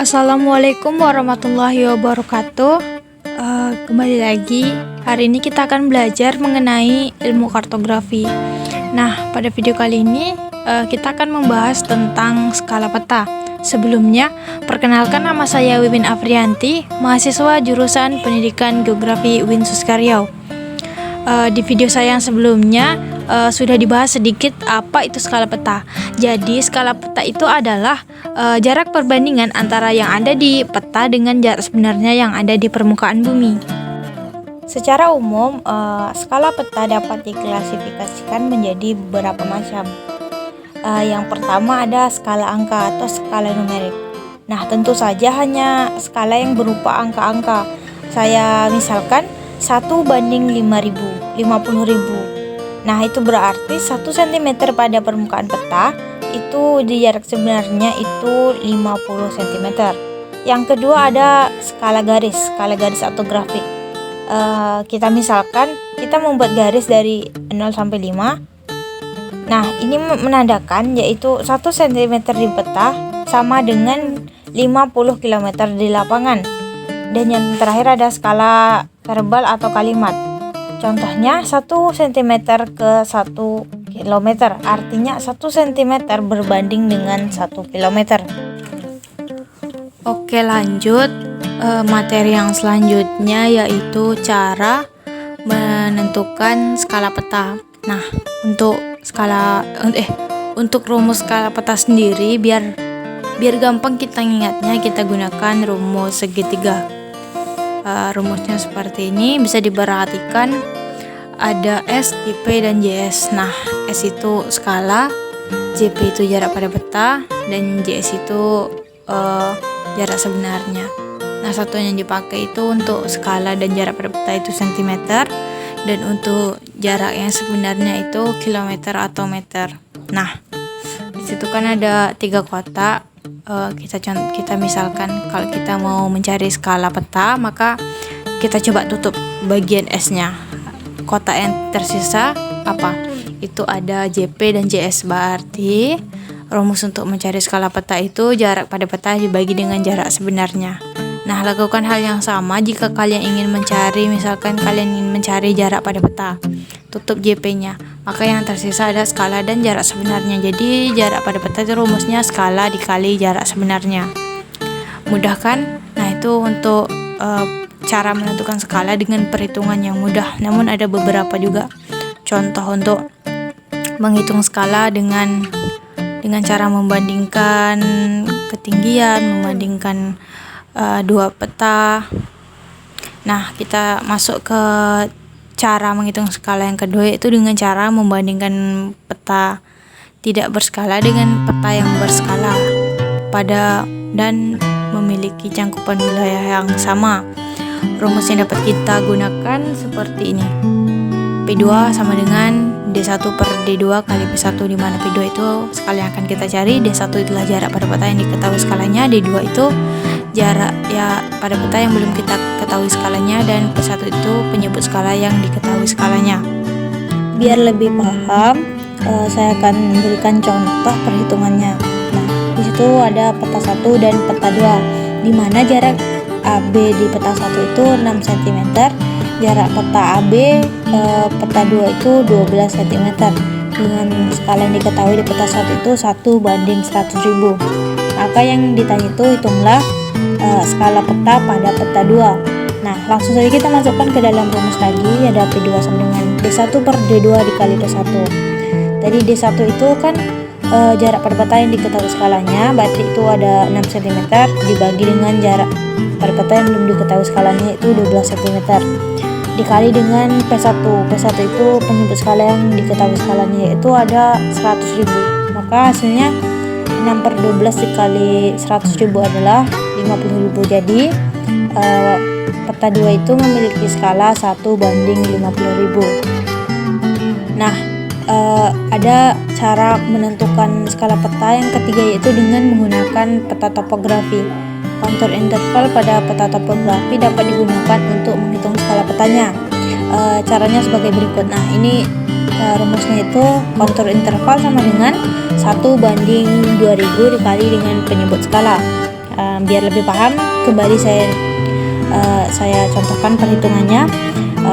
Assalamualaikum warahmatullahi wabarakatuh. Kembali lagi, hari ini kita akan belajar mengenai ilmu kartografi. Nah, pada video kali ini kita akan membahas tentang skala peta. Sebelumnya, perkenalkan, nama saya Wiwin Afrianti, mahasiswa jurusan Pendidikan Geografi UIN Suska Riau. Di video saya yang sebelumnya sudah dibahas sedikit apa itu skala peta. Jadi skala peta itu adalah jarak perbandingan antara yang ada di peta dengan jarak sebenarnya yang ada di permukaan bumi. Secara umum, skala peta dapat diklasifikasikan menjadi beberapa macam. Yang pertama ada skala angka atau skala numerik. Nah, tentu saja hanya skala yang berupa angka-angka. Saya misalkan 1:50.000. Nah, itu berarti 1 cm pada permukaan peta itu di jarak sebenarnya itu 50 cm. Yang kedua ada skala garis atau grafik. Kita misalkan kita membuat garis dari 0 sampai 5. Nah, ini menandakan yaitu 1 cm di peta sama dengan 50 km di lapangan. Dan yang terakhir ada skala verbal atau kalimat. Contohnya 1 cm ke 1 km, artinya 1 cm berbanding dengan 1 km. Oke, lanjut. Materi yang selanjutnya yaitu cara menentukan skala peta. Nah, untuk rumus skala peta sendiri biar gampang kita ingatnya, kita gunakan rumus segitiga. Rumusnya seperti ini, bisa diperhatikan ada S, JP, dan JS. Nah, S itu skala, JP itu jarak pada peta, dan JS itu jarak sebenarnya. Nah, satuan yang dipakai itu untuk skala dan jarak pada peta itu cm, dan untuk jarak yang sebenarnya itu kilometer atau meter. Nah, disitu kan ada 3 kotak. Kita misalkan kalau kita mau mencari skala peta, maka kita coba tutup bagian S-nya. Kotak yang tersisa apa? Itu ada JP dan JS. Berarti rumus untuk mencari skala peta itu jarak pada peta dibagi dengan jarak sebenarnya. Nah, lakukan hal yang sama jika kalian ingin mencari, misalkan kalian ingin mencari jarak pada peta. Tutup JP-nya, maka yang tersisa ada skala dan jarak sebenarnya. Jadi jarak pada peta itu rumusnya skala dikali jarak sebenarnya. Mudah kan? Nah, itu untuk cara menentukan skala dengan perhitungan yang mudah. Namun ada beberapa juga contoh untuk menghitung skala dengan cara membandingkan ketinggian, membandingkan dua peta. Nah, kita masuk ke cara menghitung skala yang kedua, yaitu dengan cara membandingkan peta tidak berskala dengan peta yang berskala pada dan memiliki cangkupan wilayah yang sama. Rumus yang dapat kita gunakan seperti ini. P2 sama dengan D1 per D2 kali P1, di mana P2 itu skala yang akan kita cari, D1 itulah jarak pada peta yang diketahui skalanya, D2 itu jarak ya pada peta yang belum kita ketahui skalanya, dan P1 itu penyebut skala yang diketahui skalanya. Biar lebih paham, saya akan memberikan contoh perhitungannya. Nah, di situ ada peta 1 dan peta 2, di mana jarak AB di peta 1 itu 6 cm, jarak peta AB peta 2 itu 12 cm. Dengan skala yang diketahui di peta 1 itu 1:100.000. Maka yang ditanya itu hitunglah skala peta pada peta 2. Nah, langsung saja kita masukkan ke dalam rumus tadi. Ada P2 sama dengan D1 per D2 dikali P1. Tadi D1 itu kan jarak pada peta yang diketahui skalanya, berarti itu ada 6 cm dibagi dengan jarak pada peta yang belum diketahui skalanya itu 12 cm dikali dengan P1. P1 itu penyebut skala yang diketahui skalanya, yaitu ada 100.000. Maka hasilnya 6/12 dikali 100.000 adalah 50.000. Jadi peta 2 itu memiliki skala 1:50.000. Nah, ada cara menentukan skala peta yang ketiga, yaitu dengan menggunakan peta topografi. Kontur interval pada peta topografi dapat digunakan untuk menghitung skala petanya. Caranya sebagai berikut. Nah, ini rumusnya itu kontur interval sama dengan 1:2000 dikali dengan penyebut skala. Biar lebih paham, kembali saya contohkan perhitungannya.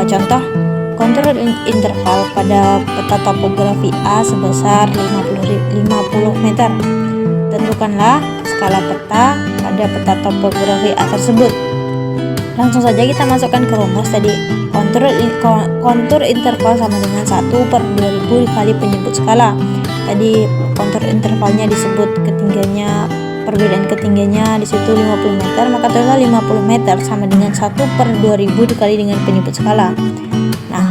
Contoh, kontur interval pada peta topografi A sebesar 50 meter. Tentukanlah skala peta pada peta topografi A tersebut. Langsung saja kita masukkan ke rumus tadi. Kontur interval sama dengan 1/2000 dikali penyebut skala. Tadi kontur intervalnya disebut ketinggiannya, perbedaan ketinggiannya di situ 50 meter, maka total 50 meter sama dengan 1/2000 dikali dengan penyebut skala. Nah,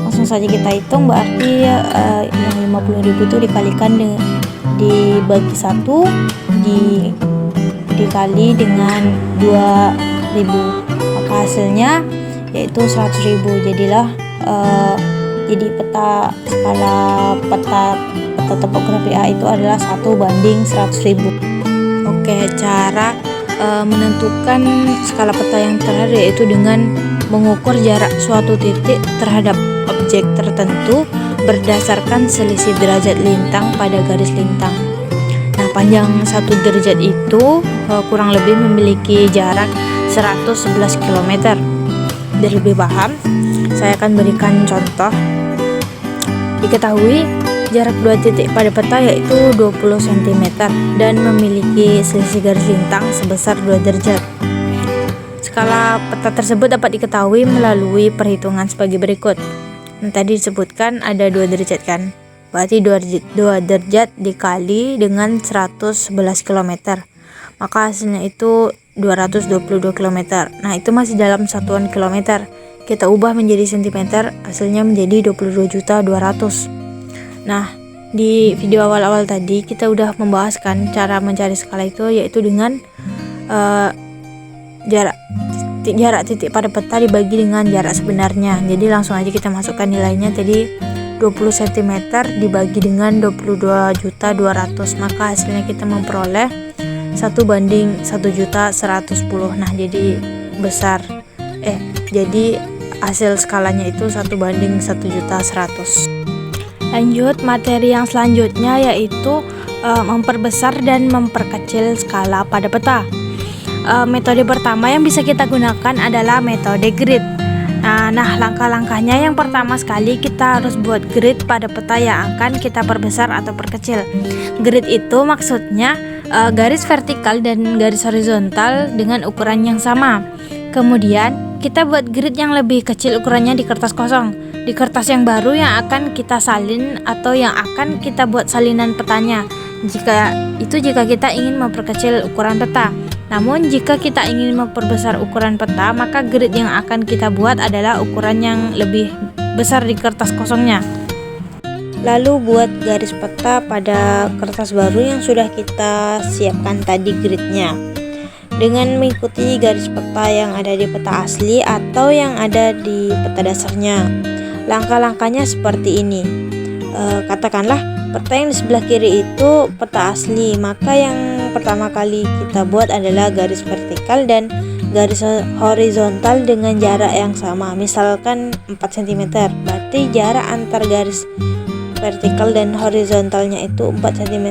langsung saja kita hitung, berarti yang 50.000 itu dikalikan dibagi 1 dikali dengan 2000, maka hasilnya yaitu 100.000. Jadilah jadi peta topografi A itu adalah 1/100.000. Oke, cara menentukan skala peta yang terakhir yaitu dengan mengukur jarak suatu titik terhadap objek tertentu berdasarkan selisih derajat lintang pada garis lintang. Nah, panjang 1 derajat itu kurang lebih memiliki jarak 111 km. Biar lebih paham, saya akan berikan contoh. Diketahui jarak 2 titik pada peta yaitu 20 cm dan memiliki selisih garis lintang sebesar 2 derajat. Skala peta tersebut dapat diketahui melalui perhitungan sebagai berikut. Tadi disebutkan ada 2 derajat kan? Berarti 2 derajat dikali dengan 111 km. Maka hasilnya itu 222 km. Nah, itu masih dalam satuan kilometer. Kita ubah menjadi cm, hasilnya menjadi 22.200. Nah, di video awal-awal tadi kita udah membahaskan cara mencari skala itu, yaitu dengan jarak titik pada peta dibagi dengan jarak sebenarnya. Jadi langsung aja kita masukkan nilainya. Tadi 20 cm dibagi dengan 22.200, maka hasilnya kita memperoleh 1/1.110. Nah, jadi jadi hasil skalanya itu 1/1.100. Lanjut, materi yang selanjutnya yaitu memperbesar dan memperkecil skala pada peta. Metode pertama yang bisa kita gunakan adalah metode grid. Nah, langkah-langkahnya yang pertama sekali kita harus buat grid pada peta yang akan kita perbesar atau perkecil. Grid itu maksudnya garis vertikal dan garis horizontal dengan ukuran yang sama. Kemudian kita buat grid yang lebih kecil ukurannya di kertas kosong, di kertas yang baru yang akan kita salin atau yang akan kita buat salinan petanya. Jika kita ingin memperkecil ukuran peta. Namun jika kita ingin memperbesar ukuran peta, maka grid yang akan kita buat adalah ukuran yang lebih besar di kertas kosongnya. Lalu buat garis peta pada kertas baru yang sudah kita siapkan tadi gridnya, dengan mengikuti garis peta yang ada di peta asli atau yang ada di peta dasarnya. Langkah-langkahnya seperti ini. Katakanlah peta yang di sebelah kiri itu peta asli, maka yang pertama kali kita buat adalah garis vertikal dan garis horizontal dengan jarak yang sama, misalkan 4 cm. Berarti jarak antar garis vertikal dan horizontalnya itu 4 cm.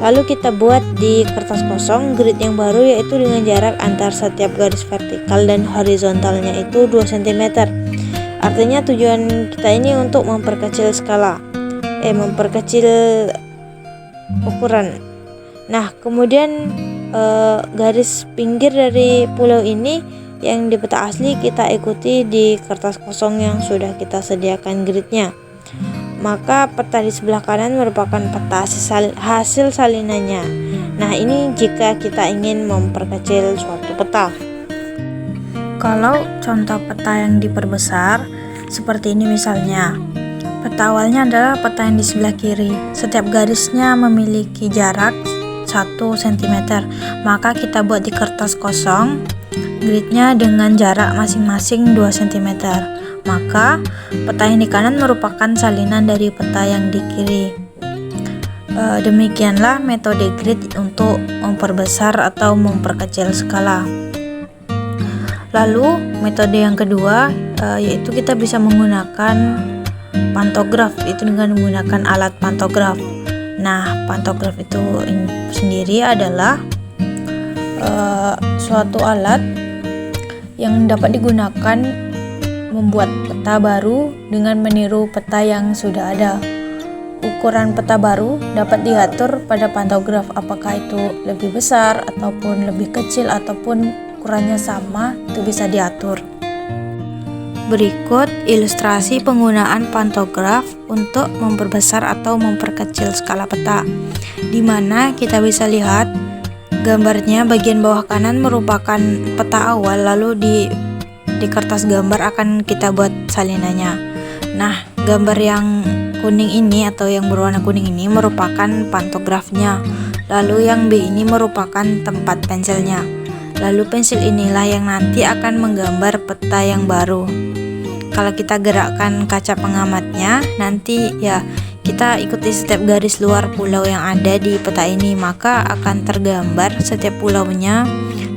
Lalu kita buat di kertas kosong grid yang baru, yaitu dengan jarak antar setiap garis vertikal dan horizontalnya itu 2 cm. Artinya tujuan kita ini untuk memperkecil memperkecil ukuran. Nah, kemudian garis pinggir dari pulau ini yang di peta asli kita ikuti di kertas kosong yang sudah kita sediakan gridnya. Maka peta di sebelah kanan merupakan peta hasil salinannya. Nah, ini jika kita ingin memperkecil suatu peta. Kalau contoh peta yang diperbesar seperti ini misalnya. Peta awalnya adalah peta yang di sebelah kiri. Setiap garisnya memiliki jarak 1 cm. Maka kita buat di kertas kosong gridnya dengan jarak masing-masing 2 cm. Maka peta yang di kanan merupakan salinan dari peta yang di kiri. Demikianlah metode grid untuk memperbesar atau memperkecil skala. Lalu metode yang kedua yaitu kita bisa menggunakan pantograf, itu dengan menggunakan alat pantograf. Nah, pantograf itu sendiri adalah suatu alat yang dapat digunakan membuat peta baru dengan meniru peta yang sudah ada. Ukuran peta baru dapat diatur pada pantograf, apakah itu lebih besar ataupun lebih kecil ataupun ukurannya sama, itu bisa diatur. Berikut ilustrasi penggunaan pantograf untuk memperbesar atau memperkecil skala peta, di mana kita bisa lihat gambarnya bagian bawah kanan merupakan peta awal, lalu di kertas gambar akan kita buat salinannya. Nah, gambar yang kuning ini atau yang berwarna kuning ini merupakan pantografnya, lalu yang B ini merupakan tempat pensilnya. Lalu pensil inilah yang nanti akan menggambar peta yang baru. Kalau kita gerakkan kaca pengamatnya, nanti ya kita ikuti setiap garis luar pulau yang ada di peta ini, maka akan tergambar setiap pulaunya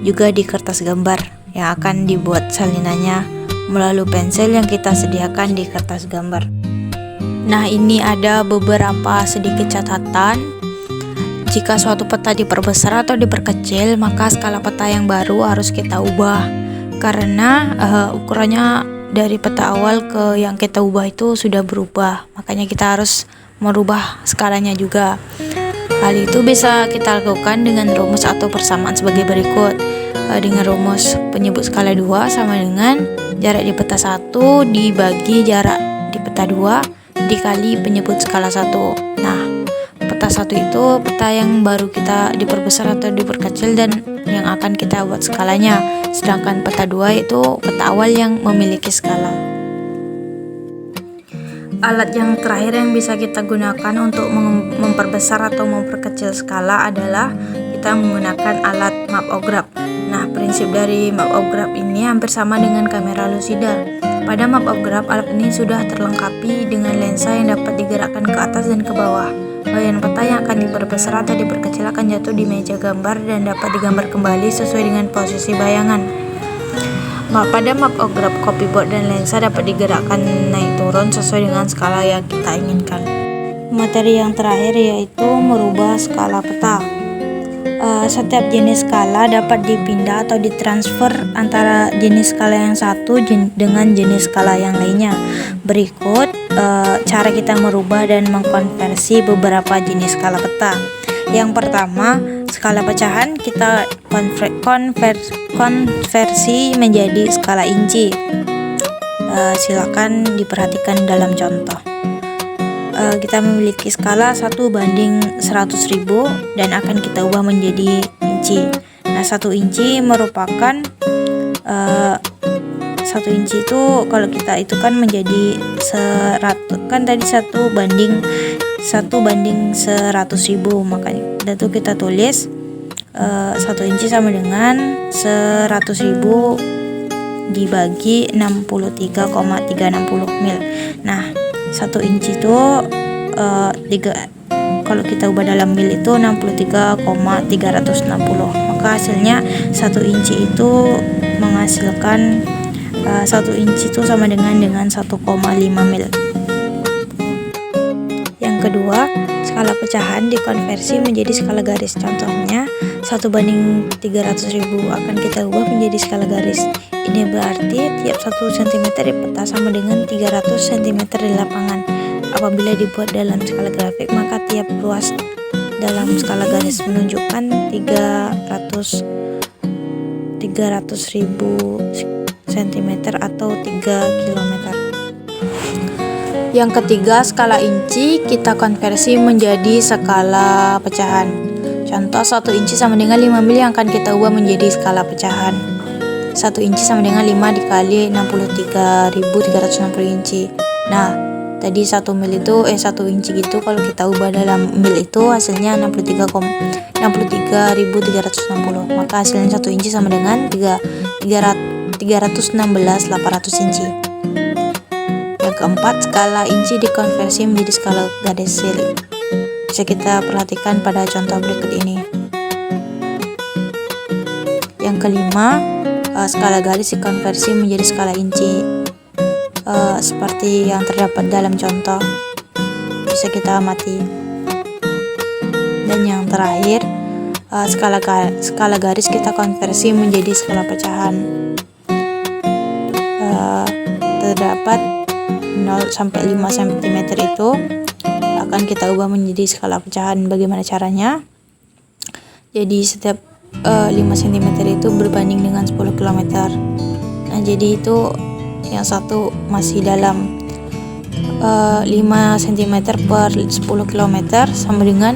juga di kertas gambar yang akan dibuat salinannya melalui pensil yang kita sediakan di kertas gambar. Nah, ini ada beberapa sedikit catatan. Jika suatu peta diperbesar atau diperkecil, maka skala peta yang baru harus kita ubah karena ukurannya dari peta awal ke yang kita ubah itu sudah berubah, makanya kita harus merubah skalanya juga. Hal itu bisa kita lakukan dengan rumus atau persamaan sebagai berikut. Dengan rumus penyebut skala 2 sama dengan jarak di peta 1 dibagi jarak di peta 2 dikali penyebut skala 1. Nah, peta 1 itu peta yang baru kita diperbesar atau diperkecil dan yang akan kita buat skalanya. Sedangkan peta 2 itu peta awal yang memiliki skala. Alat yang terakhir yang bisa kita gunakan untuk memperbesar atau memperkecil skala adalah kita menggunakan alat mapograf. Nah, prinsip dari mapograf ini hampir sama dengan kamera Lucida. Pada mapograf, alat ini sudah terlengkapi dengan lensa yang dapat digerakkan ke atas dan ke bawah. Bagian peta yang akan diperbesar atau diperkecil akan jatuh di meja gambar dan dapat digambar kembali sesuai dengan posisi bayangan. Pada mapograf, copyboard dan lensa dapat digerakkan naik turun sesuai dengan skala yang kita inginkan. Materi yang terakhir yaitu merubah skala peta. Setiap jenis skala dapat dipindah atau ditransfer antara jenis skala yang satu dengan jenis skala yang lainnya. Berikut cara kita merubah dan mengkonversi beberapa jenis skala peta. Yang pertama, skala pecahan kita konversi menjadi skala inci. Silakan diperhatikan dalam contoh. Kita memiliki skala 1:100.000 dan akan kita ubah menjadi inci. Nah, 1 inci merupakan 1 inci itu kalau kita itu kan menjadi 100, kan tadi 1:100.000, makanya itu kita tulis 1 inci sama dengan 100.000 dibagi 63,360 mil. Nah, 1 inci itu kalau kita ubah dalam mil itu 63,360. Maka hasilnya 1 inci itu menghasilkan 1 inci itu sama dengan 1,5 mil. Yang kedua, skala pecahan dikonversi menjadi skala garis. Contohnya 1:300.000 akan kita ubah menjadi skala garis. Ini berarti tiap 1 cm di peta sama dengan 300 cm di lapangan. Apabila dibuat dalam skala grafik, maka tiap ruas dalam skala garis menunjukkan 300.000 cm atau 3 km. Yang ketiga, skala inci kita konversi menjadi skala pecahan. Contoh 1 inci sama dengan 5 mil yang akan kita ubah menjadi skala pecahan. 1 inci sama dengan 5 dikali 63.360 inci. Nah, tadi 1 mil itu 1 inci gitu, kalau kita ubah dalam mil itu hasilnya 63.360. Maka hasilnya 1 inci sama dengan 316.800 inci. Yang keempat, skala inci dikonversi menjadi skala garis. Bisa kita perhatikan pada contoh berikut ini. Yang kelima, skala garis dikonversi menjadi skala inci, seperti yang terdapat dalam contoh, bisa kita amati. Dan yang terakhir, skala garis kita konversi menjadi skala pecahan. Terdapat 0 sampai 5 cm itu akan kita ubah menjadi skala pecahan. Bagaimana caranya? Jadi setiap 5 cm itu berbanding dengan 10 km. Nah, jadi itu yang satu masih dalam 5 cm per 10 km sama dengan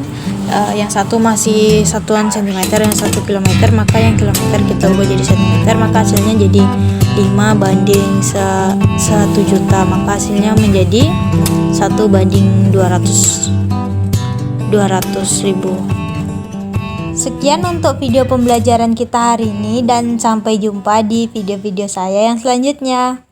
yang satu masih satuan cm, yang 1 km, maka yang kilometer kita ubah jadi cm, maka hasilnya jadi 5 banding 1 juta, maka hasilnya menjadi 1 banding 200 ribu. Sekian untuk video pembelajaran kita hari ini dan sampai jumpa di video-video saya yang selanjutnya.